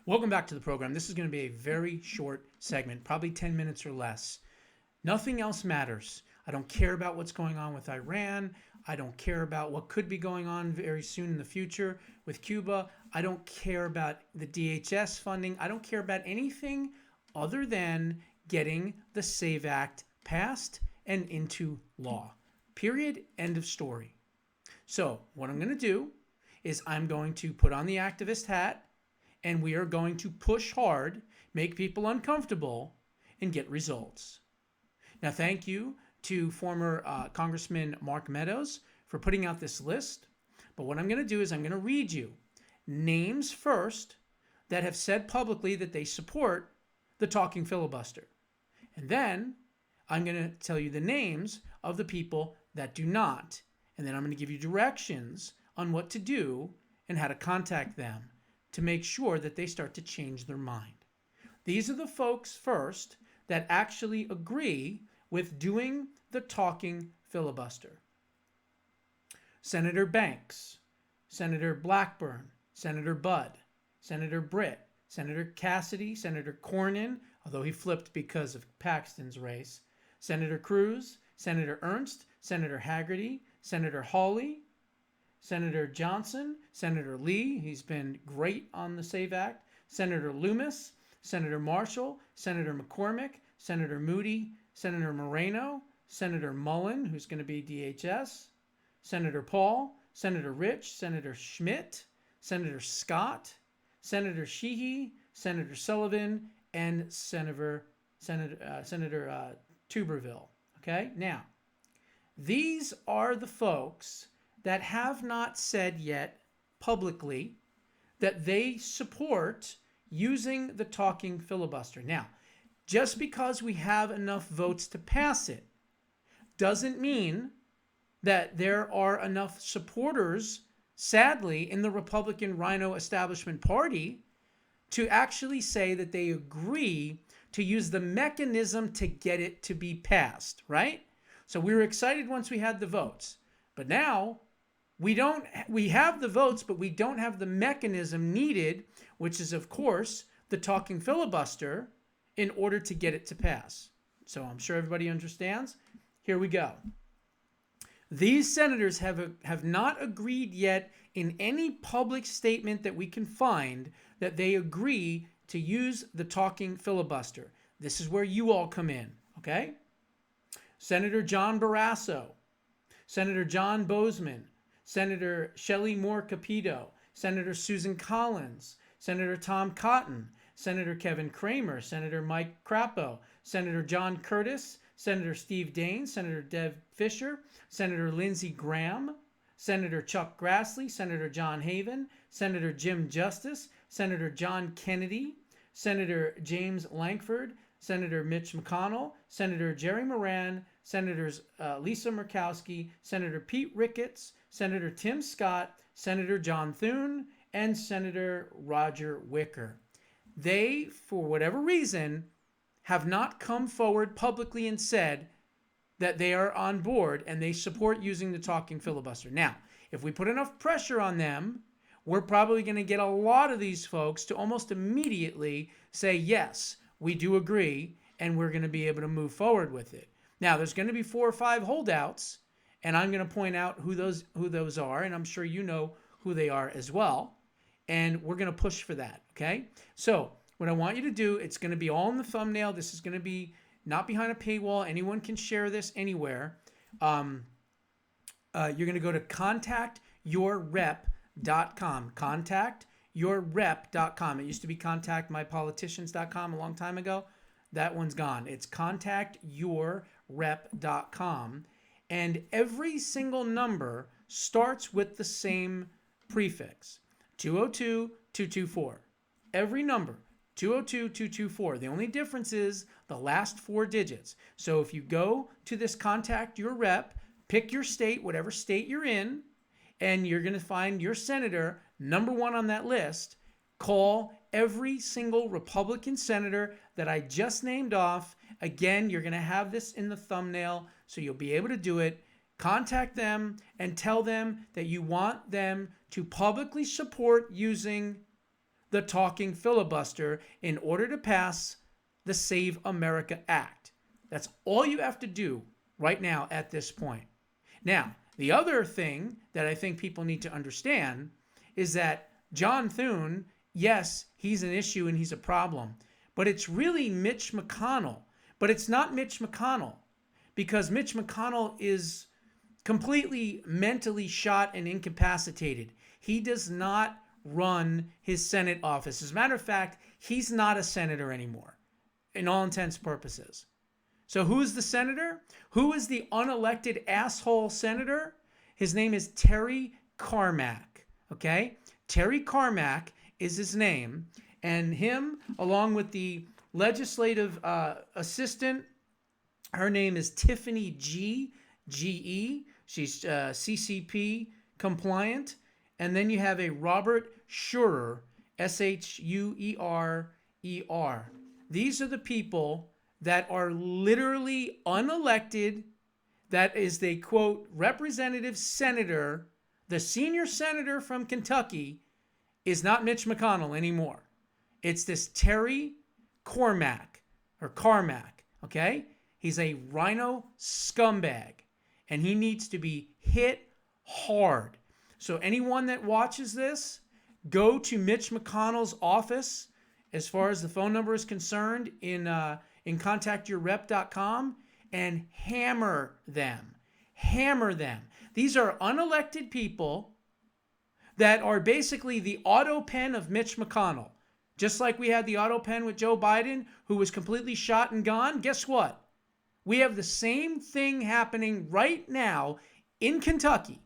Welcome back to the program. This is going to be a very short segment, probably 10 minutes or less. Nothing else matters. I don't care about what's going on with Iran. I don't care about what could be going on very soon in the future with Cuba. I don't care about the DHS funding. I don't care about anything other than getting the SAVE Act passed and into law. Period. End of story. So what I'm going to do is I'm going to put on the activist hat and we are going to push hard, make people uncomfortable, and get results. Now, thank you to former Congressman Mark Meadows for putting out this list. But what I'm going to do is I'm going to read you names first that have said publicly that they support the talking filibuster. And then I'm going to tell you the names of the people that do not. And then I'm going to give you directions on what to do and how to contact them to make sure that they start to change their mind. These are the folks first that actually agree with doing the talking filibuster. Senator Banks, Senator Blackburn, Senator Budd, Senator Britt, Senator Cassidy, Senator Cornyn, although he flipped because of Paxton's race, Senator Cruz, Senator Ernst, Senator Haggerty, Senator Hawley, Senator Johnson, Senator Lee, he's been great on the SAVE Act, Senator Loomis, Senator Marshall, Senator McCormick, Senator Moody, Senator Moreno, Senator Mullen, who's going to be DHS, Senator Paul, Senator Rich, Senator Schmidt, Senator Scott, Senator Sheehy, Senator Sullivan, and Senator Tuberville. Okay, now, these are the folks that have not said yet publicly that they support using the talking filibuster. Now, just because we have enough votes to pass it doesn't mean that there are enough supporters, sadly, in the Republican Rhino Establishment Party to actually say that they agree to use the mechanism to get it to be passed, right? So we were excited once we had the votes. But now we have the votes, but we don't have the mechanism needed, which is, of course, the talking filibuster in order to get it to pass. So I'm sure everybody understands. Here we go. These senators have not agreed yet in any public statement that we can find that they agree to use the talking filibuster. This is where you all come in, okay? Senator John Barrasso, Senator John Boozman, Senator Shelley Moore Capito, Senator Susan Collins, Senator Tom Cotton, Senator Kevin Kramer, Senator Mike Crapo, Senator John Curtis, Senator Steve Daines, Senator Deb Fisher, Senator Lindsey Graham, Senator Chuck Grassley, Senator John Haven, Senator Jim Justice, Senator John Kennedy, Senator James Lankford, Senator Mitch McConnell, Senator Jerry Moran, Senators Lisa Murkowski, Senator Pete Ricketts, Senator Tim Scott, Senator John Thune, and Senator Roger Wicker. They, for whatever reason, have not come forward publicly and said that they are on board and they support using the talking filibuster. Now, if we put enough pressure on them, we're probably going to get a lot of these folks to almost immediately say, yes, we do agree, and we're going to be able to move forward with it. Now, there's going to be 4 or 5 holdouts, and I'm going to point out who those are, and I'm sure you know who they are as well. And we're going to push for that, okay? So what I want you to do, it's going to be all in the thumbnail. This is going to be not behind a paywall. Anyone can share this anywhere. You're going to go to contactyourrep.com. Contactyourrep.com. It used to be contactmypoliticians.com a long time ago. That one's gone. It's contactyourrep.com. And every single number starts with the same prefix, 202-224. Every number, 202-224. The only difference is the last 4 digits. So if you go to this Contact Your Rep, pick your state, whatever state you're in, and you're going to find your senator, number 1 on that list. Call every single Republican senator that I just named off. Again, you're going to have this in the thumbnail, so you'll be able to do it. Contact them and tell them that you want them to publicly support using the talking filibuster in order to pass the Save America Act. That's all you have to do right now at this point. Now, the other thing that I think people need to understand is that John Thune, yes, he's an issue and he's a problem, but it's really Mitch McConnell. But it's not Mitch McConnell, because Mitch McConnell is completely mentally shot and incapacitated. He does not run his Senate office. As a matter of fact, he's not a senator anymore, in all intents and purposes. So who's the senator? Who is the unelected asshole senator? His name is Terry Carmack, okay? Terry Carmack is his name, and him, along with the legislative assistant, her name is Tiffany G.E. She's CCP compliant. And then you have a Robert Schurer, Shuerer. These are the people that are literally unelected. That is the, quote, representative senator. The senior senator from Kentucky is not Mitch McConnell anymore. It's this Terry Carmack, okay? He's a rhino scumbag, and he needs to be hit hard. So anyone that watches this, go to Mitch McConnell's office, as far as the phone number is concerned, in contactyourrep.com, and hammer them. Hammer them. These are unelected people that are basically the auto pen of Mitch McConnell. Just like we had the auto pen with Joe Biden, who was completely shot and gone. Guess what? We have the same thing happening right now in Kentucky.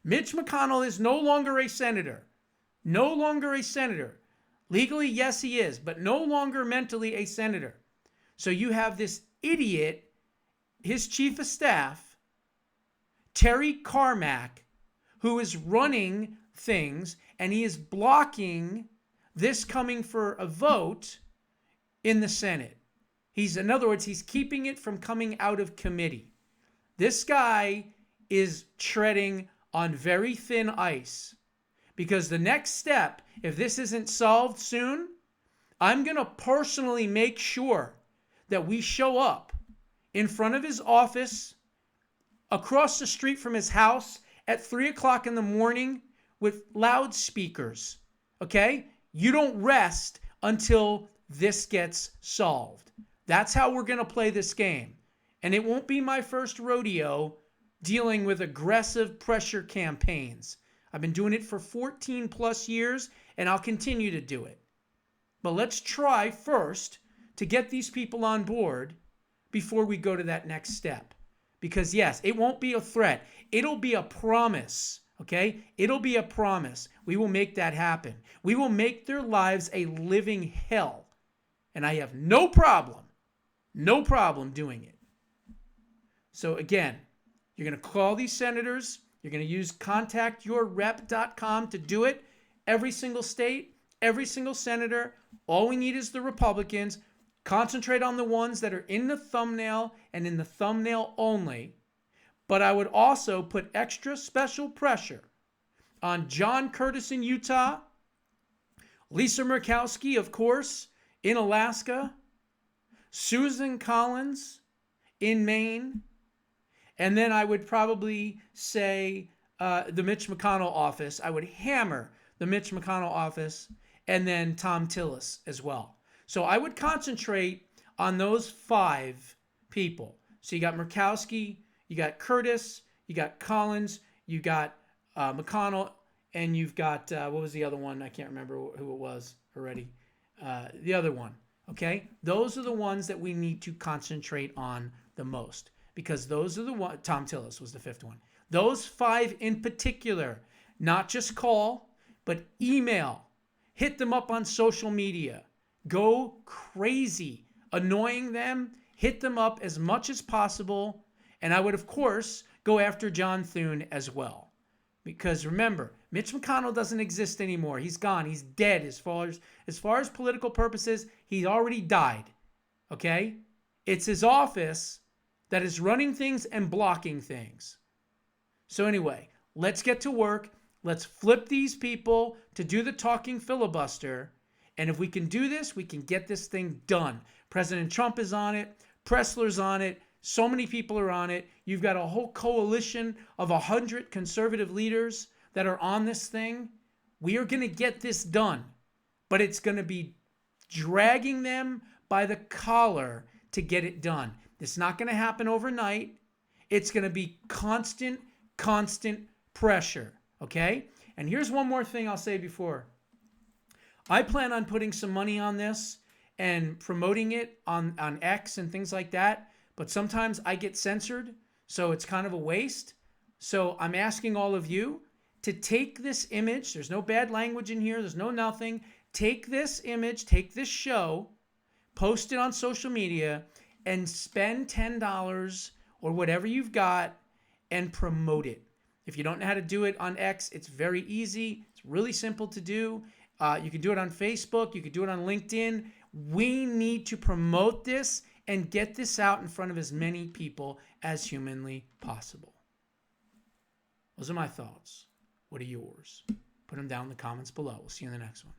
Mitch McConnell is no longer a senator. No longer a senator. Legally, yes, he is, but no longer mentally a senator. So you have this idiot, his chief of staff, Terry Carmack, who is running things, and he is blocking this coming for a vote in the Senate. In other words, he's keeping it from coming out of committee. This guy is treading on very thin ice, because the next step, if this isn't solved soon, I'm going to personally make sure that we show up in front of his office, across the street from his house at 3 o'clock in the morning with loudspeakers. Okay? You don't rest until this gets solved. That's how we're going to play this game. And it won't be my first rodeo dealing with aggressive pressure campaigns. I've been doing it for 14 plus years, and I'll continue to do it. But let's try first to get these people on board before we go to that next step. Because yes, it won't be a threat. It'll be a promise. Okay? It'll be a promise. We will make that happen. We will make their lives a living hell. And I have no problem doing it. So again, you're going to call these senators. You're going to use contactyourrep.com to do it. Every single state, every single senator. All we need is the Republicans. Concentrate on the ones that are in the thumbnail and in the thumbnail only. But I would also put extra special pressure on John Curtis in Utah, Lisa Murkowski, of course, in Alaska, Susan Collins in Maine, and then I would probably say the Mitch McConnell office. I would hammer the Mitch McConnell office, and then Tom Tillis as well. So I would concentrate on those 5 people. So you got Murkowski, you got Curtis, you got Collins, you got McConnell, and you've got, what was the other one? I can't remember who it was already. The other one, okay? Those are the ones that we need to concentrate on the most, because those are the ones. Tom Tillis was the 5th one. Those 5 in particular, not just call, but email. Hit them up on social media. Go crazy, annoying them. Hit them up as much as possible. And I would, of course, go after John Thune as well. Because remember, Mitch McConnell doesn't exist anymore. He's gone. He's dead as far as political purposes. He already died. Okay? It's his office that is running things and blocking things. So anyway, let's get to work. Let's flip these people to do the talking filibuster. And if we can do this, we can get this thing done. President Trump is on it. Pressler's on it. So many people are on it. You've got a whole coalition of 100 conservative leaders that are on this thing. We are going to get this done. But it's going to be dragging them by the collar to get it done. It's not going to happen overnight. It's going to be constant pressure. Okay? And here's one more thing I'll say before. I plan on putting some money on this and promoting it on X and things like that. But sometimes I get censored, so it's kind of a waste. So I'm asking all of you to take this image. There's no bad language in here. There's no nothing. Take this image, take this show, post it on social media, and spend $10 or whatever you've got and promote it. If you don't know how to do it on X, it's very easy. It's really simple to do. You can do it on Facebook. You can do it on LinkedIn. We need to promote this and get this out in front of as many people as humanly possible. Those are my thoughts. What are yours? Put them down in the comments below. We'll see you in the next one.